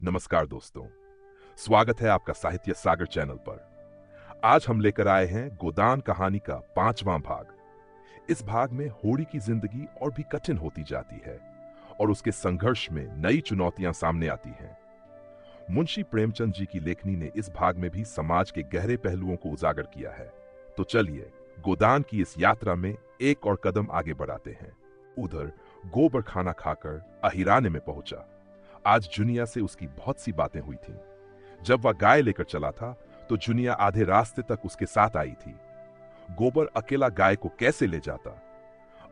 नमस्कार दोस्तों, स्वागत है आपका साहित्य सागर चैनल पर। आज हम लेकर आए हैं गोदान कहानी का 5वां भाग। इस भाग में होड़ी की जिंदगी और भी कठिन होती जाती है और उसके संघर्ष में नई चुनौतियां सामने आती हैं। मुंशी प्रेमचंद जी की लेखनी ने इस भाग में भी समाज के गहरे पहलुओं को उजागर किया है। तो चलिए गोदान की इस यात्रा में एक और कदम आगे बढ़ाते हैं। उधर गोबर खाना खाकर अहिराने में पहुंचा। आज जुनिया से उसकी बहुत सी बातें हुई थीं। जब वह गाय लेकर चला था तो जुनिया आधे रास्ते तक उसके साथ आई थी। गोबर अकेला गाय को कैसे ले जाता?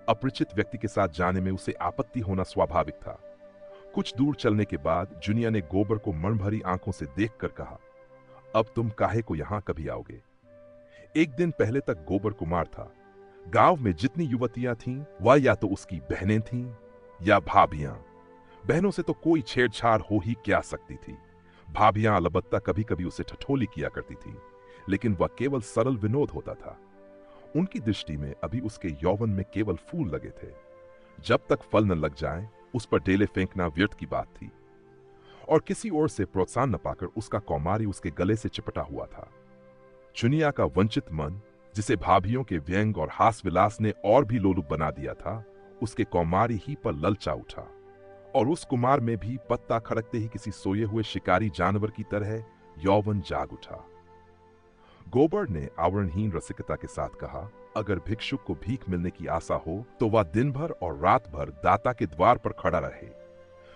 अपरिचित व्यक्ति के साथ जाने में उसे आपत्ति होना स्वाभाविक था। कुछ दूर चलने के बाद जुनिया ने गोबर को मन भरी आंखों से देखकर कहा, अब तुम काहे को यहां कभी आओगे? एक दिन पहले तक गोबर कुमार था। गांव में जितनी युवतियां थीं वह या तो उसकी बहनें थीं या भाभियां। बहनों से तो कोई छेड़छाड़ हो ही क्या सकती थी। भाभियां अलबत्ता कभी कभी उसे ठठोली किया करती थी, लेकिन वह केवल सरल विनोद होता था। उनकी दृष्टि में अभी उसके यौवन में केवल फूल लगे थे। जब तक फल न लग जाएं, उस पर डेले फेंकना व्यर्थ की बात थी। और किसी ओर से प्रोत्साहन न पाकर उसका कौमारी उसके गले से चिपटा हुआ था। जुनिया का वंचित मन, जिसे भाभियों के व्यंग और हास विलास ने और भी लोलुप बना दिया था, उसके कौमारी ही पर ललचा उठा। और उस कुमार में भी पत्ता खड़कते ही किसी सोए हुए शिकारी जानवर की तरह यौवन जाग उठा। गोबर ने आवरणहीन रसिकता के साथ कहा, अगर भिक्षुक को भीख मिलने की आशा हो तो वह दिन भर और रात भर दाता के द्वार पर खड़ा रहे।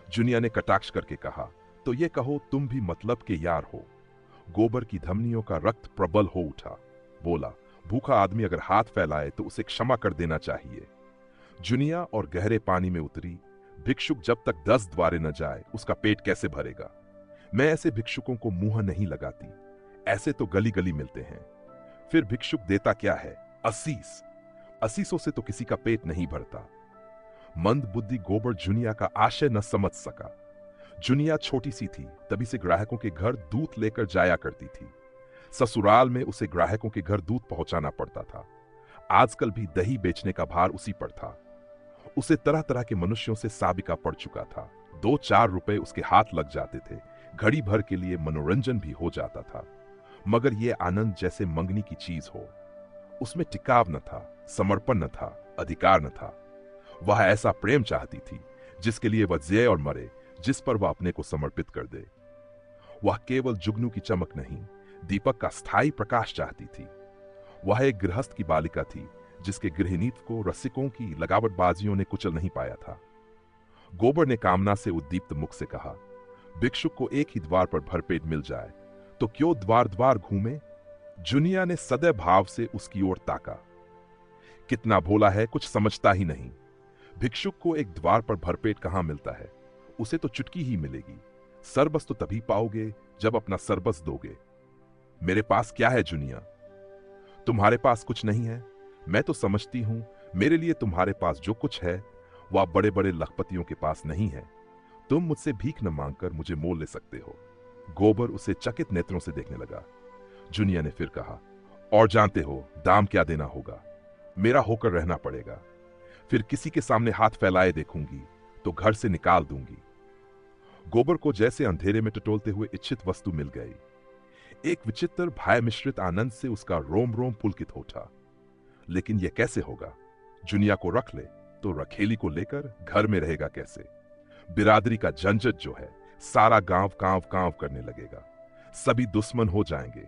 जुनिया ने कटाक्ष करके कहा, तो ये कहो तुम भी मतलब के यार हो। गोबर की धमनियों का रक्त प्रबल हो उठा। बोला, भूखा आदमी अगर हाथ फैलाए तो उसे क्षमा कर देना चाहिए। जुनिया और गहरे पानी में उतरी। भिक्षुक जब तक 10 द्वारे न जाए उसका पेट कैसे भरेगा? मैं ऐसे भिक्षुकों को मुंह नहीं लगाती। ऐसे तो गली गली मिलते हैं। फिर भिक्षुक देता क्या है? असीस। असीसों से तो किसी का पेट नहीं भरता। मंद बुद्धि गोबर जुनिया का आशय न समझ सका। जुनिया छोटी सी थी, तभी से ग्राहकों के घर दूध लेकर जाया करती थी। ससुराल में उसे ग्राहकों के घर दूध पहुंचाना पड़ता था। आजकल भी दही बेचने का भार उसी पर था। उसे तरह तरह के मनुष्यों से साबिका पड़ चुका था। 2-4 रुपए उसके हाथ लग जाते थे। घड़ी भर के लिए मनोरंजन भी हो जाता था। मगर यह आनंद जैसे मंगनी की चीज हो। उसमें टिकाव न था, समर्पण न था, अधिकार न था। वह ऐसा प्रेम चाहती थी जिसके लिए वह जिए और मरे, जिस पर वह अपने को समर्पित कर दे। वह केवल जुगनू की चमक नहीं, दीपक का स्थायी प्रकाश चाहती थी। वह एक गृहस्थ की बालिका थी जिसके गृहनीति को रसिकों की लगावटबाजियों ने कुचल नहीं पाया था। गोबर ने कामना से उद्दीप्त मुख से कहा, भिक्षुक को एक ही द्वार पर भरपेट मिल जाए तो क्यों द्वार द्वार घूमे? जुनिया ने सदैव भाव से उसकी ओर ताका। कितना भोला है, कुछ समझता ही नहीं। भिक्षुक को एक द्वार पर भरपेट कहां मिलता है? उसे तो चुटकी ही मिलेगी। सरबस तो तभी पाओगे जब अपना सरबस दोगे। मेरे पास क्या है जुनिया? तुम्हारे पास कुछ नहीं है। मैं तो समझती हूं मेरे लिए तुम्हारे पास जो कुछ है वह बड़े बड़े लखपतियों के पास नहीं है। तुम मुझसे भीख न मांगकर मुझे मोल ले सकते हो। गोबर उसे चकित नेत्रों से देखने लगा। जुनिया ने फिर कहा, और जानते हो दाम क्या देना होगा? मेरा होकर रहना पड़ेगा। फिर किसी के सामने हाथ फैलाए देखूंगी तो घर से निकाल दूंगी। गोबर को जैसे अंधेरे में टटोलते हुए इच्छित वस्तु मिल गई। एक विचित्र भय मिश्रित आनंद से उसका रोम रोम पुलकित उठा। लेकिन यह कैसे होगा? जुनिया को रख ले तो रखेली को लेकर घर में रहेगा कैसे? बिरादरी का झंझट जो है, सारा गांव कांव कांव करने लगेगा। सभी दुश्मन हो जाएंगे।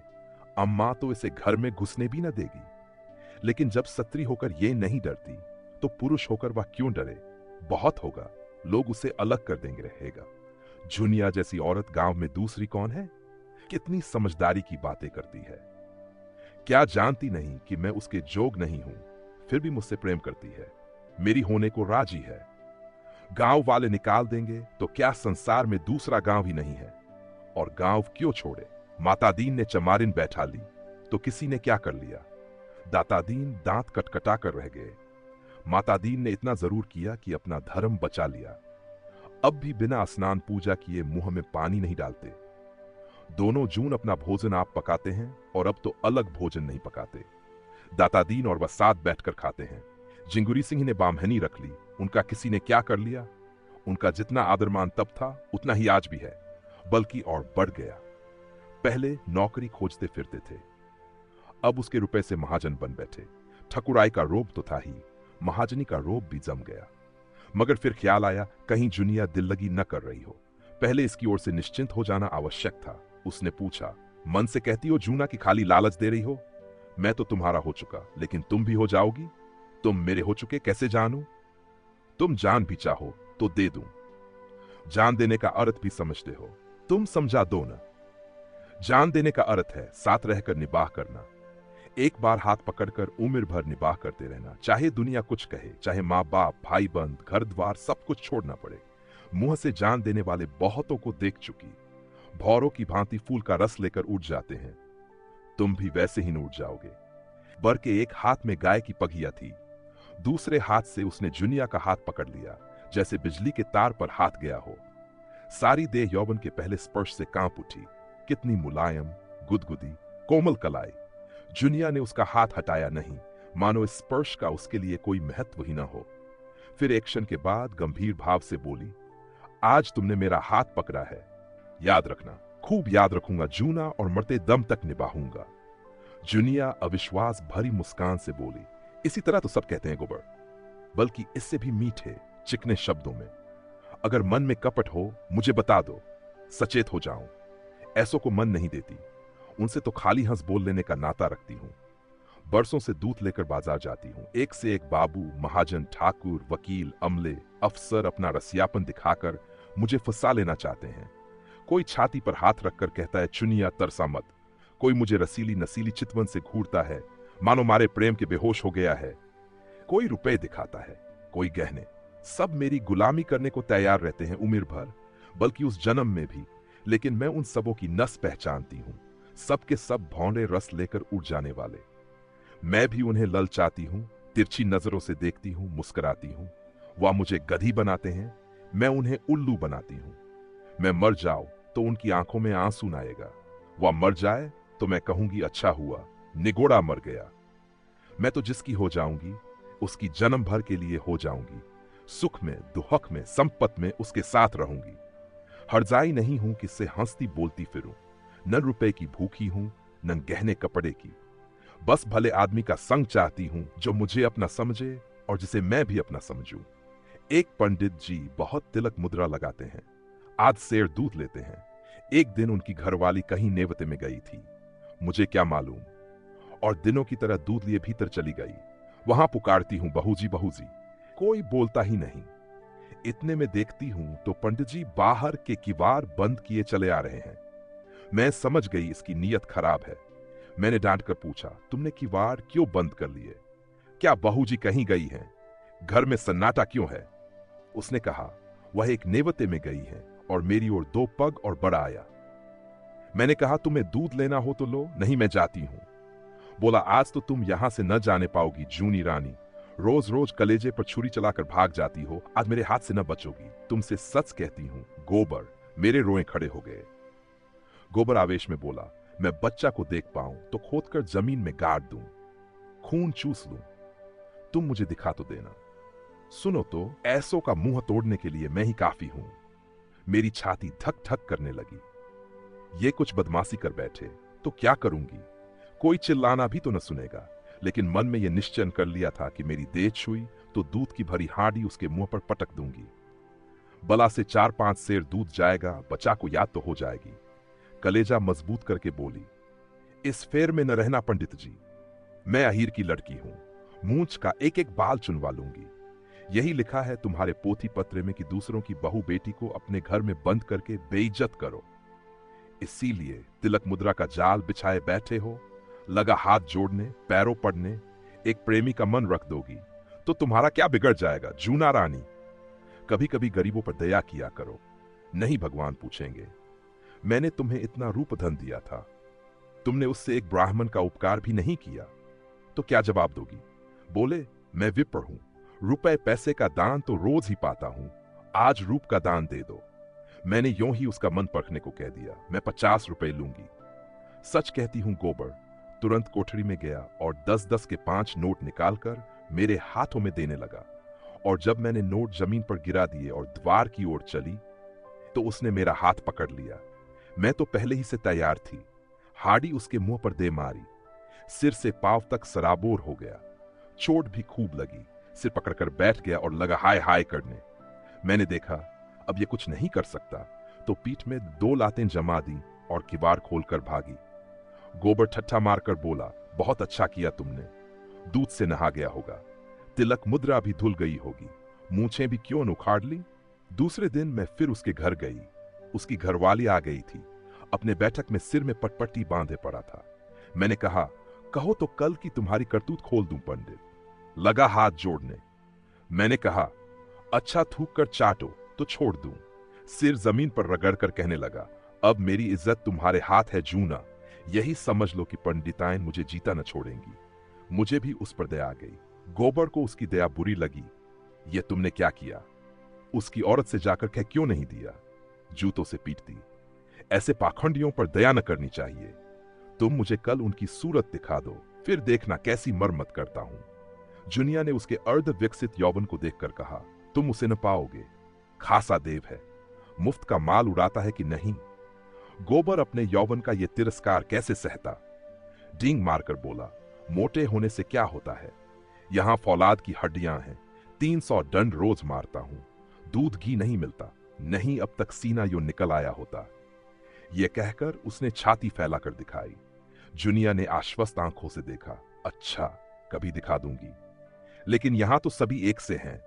अम्मा तो इसे घर में घुसने भी न देगी। लेकिन जब स्त्री होकर यह नहीं डरती तो पुरुष होकर वह क्यों डरे? बहुत होगा, लोग उसे अलग कर देंगे रहेगा। जुनिया जैसी औरत गांव में दूसरी कौन है? कितनी समझदारी की बातें करती है। क्या जानती नहीं कि मैं उसके जोग नहीं हूं, फिर भी मुझसे प्रेम करती है। मेरी होने को राजी है। गांव वाले निकाल देंगे तो क्या संसार में दूसरा गांव ही नहीं है? और गांव क्यों छोड़े? मातादीन ने चमारिन बैठा ली तो किसी ने क्या कर लिया? दातादीन दांत कटकटा कर रह गए। मातादीन ने इतना जरूर किया कि अपना धर्म बचा लिया। अब भी बिना स्नान पूजा किए मुंह में पानी नहीं डालते। दोनों जून अपना भोजन आप पकाते हैं और अब तो अलग भोजन नहीं पकाते। दातादीन और वह साथ बैठकर खाते हैं। जिंगुरी सिंह ने बामहनी रख ली, उनका किसी ने क्या कर लिया? उनका जितना आदरमान तब था उतना ही आज भी है। बल्कि और बढ़ गया। पहले नौकरी खोजते फिरते थे, अब उसके रुपए से महाजन बन बैठे। ठकुराई का रोब तो था ही, महाजनी का रोब भी जम गया। मगर फिर ख्याल आया कहीं जुनिया दिल लगी न कर रही हो। पहले इसकी ओर से निश्चिंत हो जाना आवश्यक था। उसने पूछा, मन से कहती हो जूना कि खाली लालच दे रही हो? मैं तो तुम्हारा हो चुका, लेकिन तुम भी हो जाओगी? तुम मेरे हो चुके कैसे जानूं? तुम जान भी चाहो तो दे दूं। जान देने का अर्थ भी समझते हो? तुम समझा दो ना। जान देने का अर्थ है साथ रहकर निबाह करना, एक बार हाथ पकड़कर उम्र भर निबाह करते रहना, चाहे दुनिया कुछ कहे, चाहे माँ बाप, भाई बंद, घर द्वार सब कुछ छोड़ना पड़े। मुंह से जान देने वाले बहुतों को देख चुकी, भौरों की भांति फूल का रस लेकर उठ जाते हैं। तुम भी वैसे ही न उठ जाओगे। बर के एक हाथ में गाय की पगिया थी, दूसरे हाथ से उसने जुनिया का हाथ पकड़ लिया, जैसे बिजली के तार पर हाथ गया हो। सारी देह यौवन के पहले स्पर्श से कांप उठी। कितनी मुलायम, गुदगुदी, कोमल कलाई। जुनिया ने उसका हाथ हटाया नहीं, मानो इस स्पर्श का उसके लिए कोई महत्व ही न हो। फिर एक क्षण के बाद गंभीर भाव से बोली, आज तुमने मेरा हाथ पकड़ा है, याद रखना। खूब याद रखूंगा जूना, और मरते दम तक निभाऊंगा। जुनिया अविश्वास भरी मुस्कान से बोली, इसी तरह तो सब कहते हैं गोबर, बल्कि इससे भी मीठे चिकने शब्दों में। अगर मन में कपट हो मुझे बता दो, सचेत हो जाऊं। ऐसों को मन नहीं देती, उनसे तो खाली हंस बोल लेने का नाता रखती हूं। बरसों से दूध लेकर बाजार जाती हूं, एक से एक बाबू, महाजन, ठाकुर, वकील, अमले, अफसर अपना रसियापन दिखाकर मुझे फंसा लेना चाहते हैं। कोई छाती पर हाथ रखकर कहता है चुनिया तरसा मत, कोई मुझे रसीली नसीली चितवन से घूरता है, मानो मारे प्रेम के बेहोश हो गया है। कोई रुपए दिखाता है, कोई गहने, सब मेरी गुलामी करने को तैयार रहते हैं उम्र भर, बल्कि उस जन्म में भी। लेकिन मैं उन सबों की नस पहचानती हूं, सबके सब भौंरे रस लेकर उड़ जाने वाले। मैं भी उन्हें ललचाती हूं, तिरछी नजरों से देखती हूं, मुस्कुराती हूं। वह मुझे गधी बनाते हैं, मैं उन्हें उल्लू बनाती हूं। मैं मर जाऊं तो उनकी आंखों में आंसू न आएगा, वह मर जाए तो मैं कहूंगी अच्छा हुआ, निगोड़ा मर गया। मैं तो जिसकी हो जाऊंगी उसकी जन्म भर के लिए हो जाऊंगी। सुख में, दुहक में, संपत में उसके साथ रहूंगी। हरजाई नहीं हूं किससे हंसती बोलती फिरूं, न रुपए की भूखी हूं, न गहने कपड़े की। बस भले आदमी का संग चाहती हूं, जो मुझे अपना समझे और जिसे मैं भी अपना समझूं। एक पंडित जी बहुत तिलक मुद्रा लगाते हैं, आध सेर दूध लेते हैं। एक दिन उनकी घरवाली कहीं नेवते में गई थी, मुझे क्या मालूम, और दिनों की तरह दूध लिए भीतर चली गई। वहां पुकारती हूं बहूजी बहूजी, कोई बोलता ही नहीं। इतने में देखती हूं तो पंडित जी बाहर के किवाड़ बंद किए चले आ रहे हैं। मैं समझ गई इसकी नीयत खराब है। मैंने डांट कर पूछा, तुमने किवाड़ क्यों बंद कर लिए? क्या बहू जी कहीं गई हैं? घर में सन्नाटा क्यों है? उसने कहा, वह एक नेवते में गई है, और मेरी ओर 2 पग और बड़ा आया। मैंने कहा, तुम्हें दूध लेना हो तो लो, नहीं मैं जाती हूं। बोला, आज तो तुम यहां से न जाने पाओगी जूनी रानी, रोज रोज कलेजे पर छुरी चलाकर भाग जाती हो, आज मेरे हाथ से न बचोगी। तुमसे सच कहती हूं गोबर। मेरे रोए खड़े हो गए। गोबर आवेश में बोला, मैं बच्चा को देख पाऊं तो खोदकर जमीन में गाड़ दूं, खून चूस लूं, तुम मुझे दिखा तो देना। सुनो तो, ऐसों का मुंह तोड़ने के लिए मैं ही काफी हूं। मेरी छाती धक धक करने लगी। ये कुछ बदमाशी कर बैठे तो क्या करूंगी? कोई चिल्लाना भी तो न सुनेगा। लेकिन मन में यह निश्चय कर लिया था कि मेरी देह छुई तो दूध की भरी हांडी उसके मुंह पर पटक दूंगी। बला से 4-5 सेर दूध जाएगा, बच्चा को याद तो हो जाएगी। कलेजा मजबूत करके बोली, इस फेर में न रहना पंडित जी, मैं अहीर की लड़की हूं, मूंछ का एक एक बाल चुनवा लूंगी। यही लिखा है तुम्हारे पोथी पत्र में कि दूसरों की बहू बेटी को अपने घर में बंद करके बेइज्जत करो। इसीलिए तिलक मुद्रा का जाल बिछाए बैठे हो, लगा हाथ जोड़ने, पैरों पड़ने। एक प्रेमी का मन रख दोगी तो तुम्हारा क्या बिगड़ जाएगा जूना रानी? कभी कभी गरीबों पर दया किया करो, नहीं भगवान पूछेंगे। मैंने तुम्हें इतना रूप धन दिया था, तुमने उससे एक ब्राह्मण का उपकार भी नहीं किया, तो क्या जवाब दोगी? बोले, मैं विप्र हूं, रुपए पैसे का दान तो रोज ही पाता हूं, आज रूप का दान दे दो। मैंने यूं ही उसका मन परखने को कह दिया, मैं 50 रुपए लूंगी। सच कहती हूं गोबर। तुरंत कोठरी में गया और 10-10 के 5 नोट निकालकर मेरे हाथों में देने लगा। और जब मैंने नोट जमीन पर गिरा दिए और द्वार की ओर चली तो उसने मेरा हाथ पकड़ लिया। मैं तो पहले ही से तैयार थी। हाड़ी उसके मुंह पर दे मारी। सिर से पांव तक सराबोर हो गया। चोट भी खूब लगी। सिर पकड़कर बैठ गया और लगा हाय हाय करने। मैंने देखा अब ये कुछ नहीं कर सकता, तो पीठ में 2 लातें जमा दी और किवाड़ खोलकर भागी। गोबर ठट्ठा मारकर बोला, बहुत अच्छा किया तुमने। दूध से नहा गया होगा, तिलक मुद्रा भी धुल गई होगी, मूछें भी क्यों न उखाड़ ली। दूसरे दिन मैं फिर उसके घर गई। उसकी घरवाली आ गई थी। अपने बैठक में सिर में पटपटी बांधे पड़ा था। मैंने कहा, कहो तो कल की तुम्हारी करतूत खोल दूं पंडित। लगा हाथ जोड़ने। मैंने कहा, अच्छा थूक कर चाटो तो छोड़ दूं। सिर जमीन पर रगड़कर कहने लगा, अब मेरी इज्जत तुम्हारे हाथ है जूना। यही समझ लो कि पंडिताइन मुझे जीता न छोड़ेंगी। मुझे भी उस पर दया आ गई। गोबर को उसकी दया बुरी लगी। ये तुमने क्या किया? उसकी औरत से जाकर कह क्यों नहीं दिया? जूतों से पीटती। ऐसे पाखंडियों पर दया न करनी चाहिए। तुम मुझे कल उनकी सूरत दिखा दो, फिर देखना कैसी मरम्मत करता हूं। जुनिया ने उसके अर्ध विकसित यौवन को देखकर कहा, तुम उसे न पाओगे। खासा देव है, मुफ्त का माल उड़ाता है कि नहीं। गोबर अपने यौवन का यह तिरस्कार कैसे सहता? डींग मारकर बोला, मोटे होने से क्या होता है? यहां फौलाद की हड्डियां हैं। 300 डंड रोज मारता हूं। दूध घी नहीं मिलता। नहीं अब तक सीना यूं निकल आया होता। यह कहकर उसने छाती फैलाकर दिखाई। जुनिया ने आश्वस्त आंखों से देखा। अच्छा, कभी दिखा दूंगी। लेकिन यहां तो सभी एक से हैं।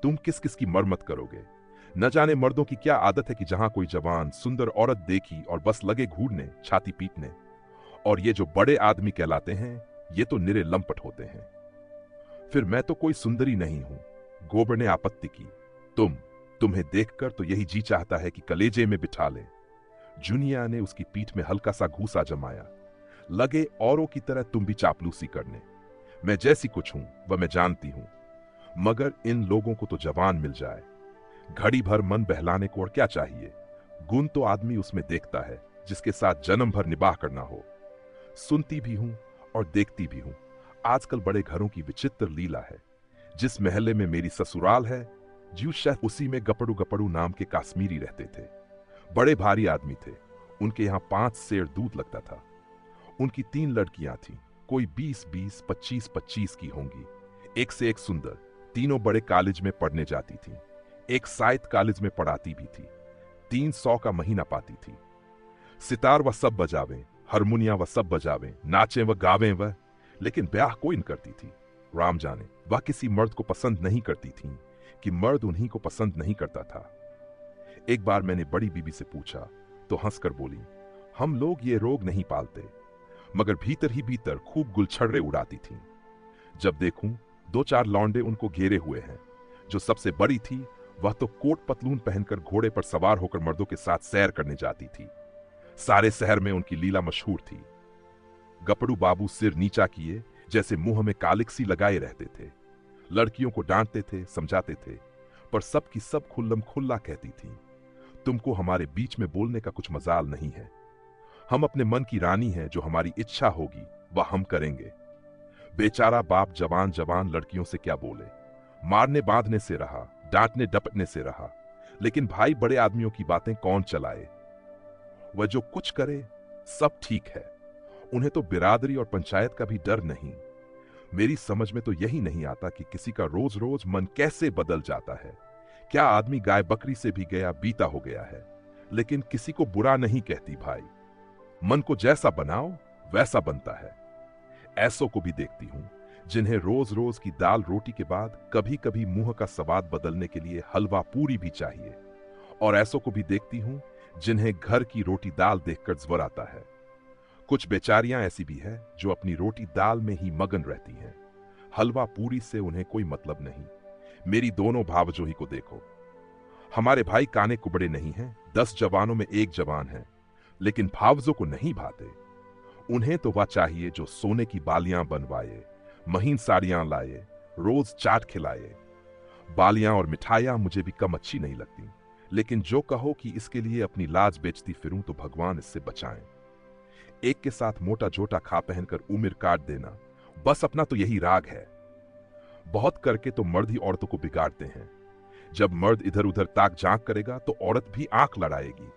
तुम किस किस की मरम्मत करोगे? न जाने मर्दों की क्या आदत है कि जहां कोई जवान सुंदर औरत देखी और बस लगे घूरने, छाती पीटने। और ये जो बड़े आदमी कहलाते हैं, ये तो निरे लंपट होते हैं। फिर मैं तो कोई सुंदरी नहीं हूं। गोबर ने आपत्ति की। तुम्हें देखकर तो यही जी चाहता है कि कलेजे में बिठा ले। जुनिया ने उसकी पीठ में हल्का सा घूसा जमाया। लगे औरों की तरह तुम भी चापलूसी करने। मैं जैसी कुछ हूं वह मैं जानती हूं, मगर इन लोगों को तो जवान मिल जाए, घड़ी भर मन बहलाने को और क्या चाहिए। गुण तो आदमी उसमें देखता है जिसके साथ जन्म भर निबाह करना हो। सुनती भी हूं और देखती भी हूं। आजकल बड़े घरों की विचित्र लीला है। जिस महल्ले में मेरी ससुराल है, ज्यू शायद उसी में गपड़ू गपड़ू नाम के काश्मीरी रहते थे। बड़े भारी आदमी थे। उनके यहां 5 सेर दूध लगता था। उनकी 3 लड़कियां थीं। कोई 20-20, 25-25 की होंगी। एक से एक सुंदर। तीनों बड़े कॉलेज में पढ़ने जाती थीं। एक साहित्य कॉलेज में पढ़ाती भी थी। 300 का महीना पाती थी। सितार वह सब बजावें, हारमोनिया वह सब बजावें, नाचें व गावें वह, लेकिन ब्याह कोई न करती थी। राम जाने वह किसी मर्द को पसंद नहीं करती थीं कि मर्द उन्हीं को पसंद नहीं करता था। एक बार मैंने बड़ी बीबी से पूछा तो हंसकर बोली, हम लोग ये रोग नहीं पालते, मगर भीतर ही भीतर खूब गुलछर्रे उड़ाती थीं। जब देखूं 2-4 लौंडे उनको घेरे हुए हैं। जो सबसे बड़ी थी वह तो कोट पतलून पहनकर घोड़े पर सवार होकर मर्दों के साथ सैर करने जाती थी। सारे शहर में उनकी लीला मशहूर थी। गपड़ू बाबू सिर नीचा किए जैसे मुंह में कालिक सी लगाए रहते थे। लड़कियों को डांटते थे, समझाते थे, पर सब की सब खुल्लम खुल्ला कहती थी, तुमको हमारे बीच में बोलने का कुछ मजाल नहीं है। हम अपने मन की रानी हैं, जो हमारी इच्छा होगी वह हम करेंगे। बेचारा बाप जवान जवान लड़कियों से क्या बोले। मारने बांधने से रहा, डांटने डपटने से रहा, लेकिन भाई बड़े आदमियों की बातें कौन चलाए। वह जो कुछ करे सब ठीक है। उन्हें तो बिरादरी और पंचायत का भी डर नहीं। मेरी समझ में तो यही नहीं आता कि किसी का रोज रोज मन कैसे बदल जाता है। क्या आदमी गाय बकरी से भी गया बीता हो गया है, लेकिन किसी को बुरा नहीं कहती भाई। मन को जैसा बनाओ वैसा बनता है। ऐसों को भी देखती हूं जिन्हें रोज रोज की दाल रोटी के बाद कभी कभी मुंह का स्वाद बदलने के लिए हलवा पूरी भी चाहिए। और ऐसों को भी देखती हूं जिन्हें घर की रोटी दाल देखकर ज्वर आता है। कुछ बेचारियां ऐसी भी है जो अपनी रोटी दाल में ही मगन रहती हैं। हलवा पूरी से उन्हें कोई मतलब नहीं। मेरी दोनों भावजोही को देखो। हमारे भाई काने कुबड़े नहीं हैं। 10 जवानों में 1 जवान है, लेकिन भावजों को नहीं भाते। उन्हें तो वह चाहिए जो सोने की बालियां बनवाए, महीन साड़ियां लाए, रोज चाट खिलाए। बालियां और मिठाइयां मुझे भी कम अच्छी नहीं लगती, लेकिन जो कहो कि इसके लिए अपनी लाज बेचती फिरूं तो भगवान इससे बचाएं। एक के साथ मोटा जोटा खा पहनकर उम्र काट देना, बस अपना तो यही राग है। बहुत करके तो मर्द ही औरतों को बिगाड़ते हैं। जब मर्द इधर उधर ताक झांक करेगा तो औरत भी आंख लड़ाएगी।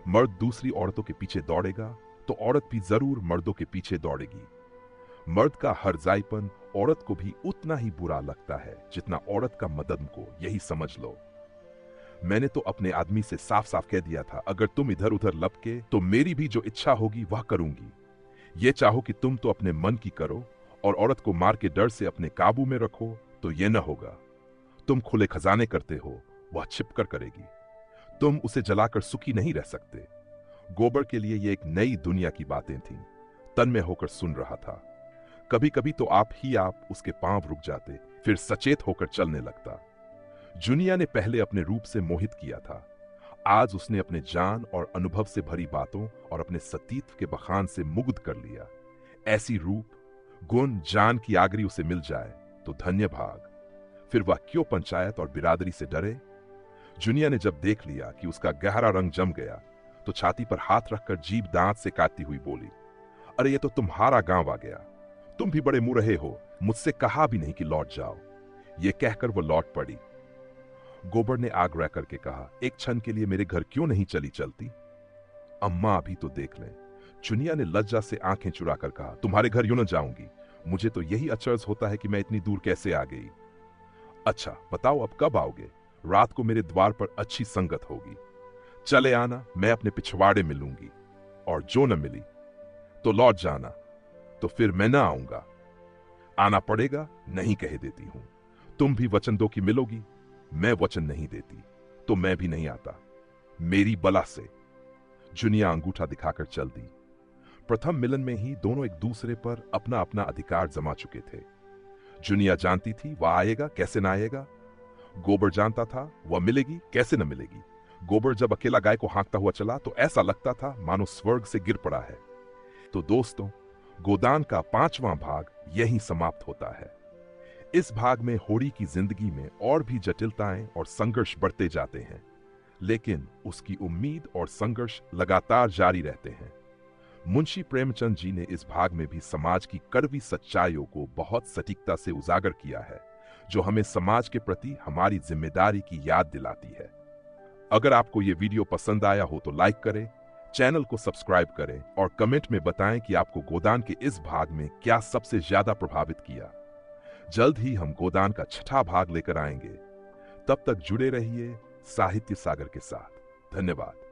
मर्द दूसरी औरतों के पीछे दौड़ेगा तो औरत भी जरूर मर्दों के पीछे दौड़ेगी। मर्द का हरजाईपन औरत को भी उतना ही बुरा लगता है जितना औरत का मदद को, यही समझ लो। मैंने तो अपने आदमी से साफ साफ कह दिया था, अगर तुम इधर उधर लपके तो मेरी भी जो इच्छा होगी वह करूंगी। ये चाहो कि तुम तो अपने मन की करो और औरत को मार के डर से अपने काबू में रखो तो ये न होगा। तुम खुले खजाने करते हो, वह छिपकर करेगी। तुम उसे जलाकर सुखी नहीं रह सकते। गोबर के लिए ये एक नई दुनिया की बातें थीं। तन में होकर सुन रहा था। कभी कभी तो आप उसके पांव रुक जाते, फिर सचेत होकर चलने लगता। जुनिया ने पहले अपने रूप से मोहित किया था। आज उसने अपने जान और अनुभव से भरी बातों और अपने सतीत्व के बखान से मुग्ध कर लिया। ऐसी रूप, गुण, जान की आगरी उसे मिल जाए तो धन्य भाग। फिर वह क्यों पंचायत और बिरादरी से डरे? जुनिया ने जब देख लिया कि उसका गहरा रंग जम गया तो छाती पर हाथ रखकर जीभ दांत से काटती हुई बोली, अरे ये तो तुम्हारा गांव आ गया। तुम भी बड़े मुंह रहे हो, मुझसे कहा भी नहीं कि लौट जाओ। ये कहकर वो लौट पड़ी। गोबर ने आग्रह करके कहा, एक क्षण के लिए मेरे घर क्यों नहीं चलती? अम्मा अभी तो देख लें। जुनिया ने लज्जा से आंखें चुराकर कहा, तुम्हारे घर यूं न जाऊंगी। मुझे तो यही अचरज होता है कि मैं इतनी दूर कैसे आ गई। अच्छा बताओ अब कब आओगे? रात को मेरे द्वार पर अच्छी संगत होगी। चले आना, मैं अपने पिछवाड़े मिलूंगी। और जो न मिली तो लौट जाना, तो फिर मैं ना आऊंगा। आना पड़ेगा, नहीं कह देती हूं। तुम भी वचन दो कि मिलोगी। मैं वचन नहीं देती तो मैं भी नहीं आता, मेरी बला से। जुनिया अंगूठा दिखाकर चल दी। प्रथम मिलन में ही दोनों एक दूसरे पर अपना अपना अधिकार जमा चुके थे। जुनिया जानती थी वह आएगा, कैसे ना आएगा। गोबर जानता था वह मिलेगी, कैसे न मिलेगी। गोबर जब अकेला गाय को हाँकता हुआ चला तो ऐसा लगता था मानो स्वर्ग से गिर पड़ा है। तो दोस्तों, गोदान का 5वां भाग यहीं समाप्त होता है। इस भाग में होड़ी की जिंदगी में और भी जटिलताएं और संघर्ष बढ़ते जाते हैं, लेकिन उसकी उम्मीद और संघर्ष लगातार जारी रहते हैं। मुंशी प्रेमचंद जी ने इस भाग में भी समाज की कड़वी सच्चाइयों को बहुत सटीकता से उजागर किया है, जो हमें समाज के प्रति हमारी जिम्मेदारी की याद दिलाती है। अगर आपको ये वीडियो पसंद आया हो तो लाइक करें, चैनल को सब्सक्राइब करें और कमेंट में बताएं कि आपको गोदान के इस भाग में क्या सबसे ज्यादा प्रभावित किया। जल्द ही हम गोदान का 6ठा भाग लेकर आएंगे। तब तक जुड़े रहिए साहित्य सागर के साथ। धन्यवाद।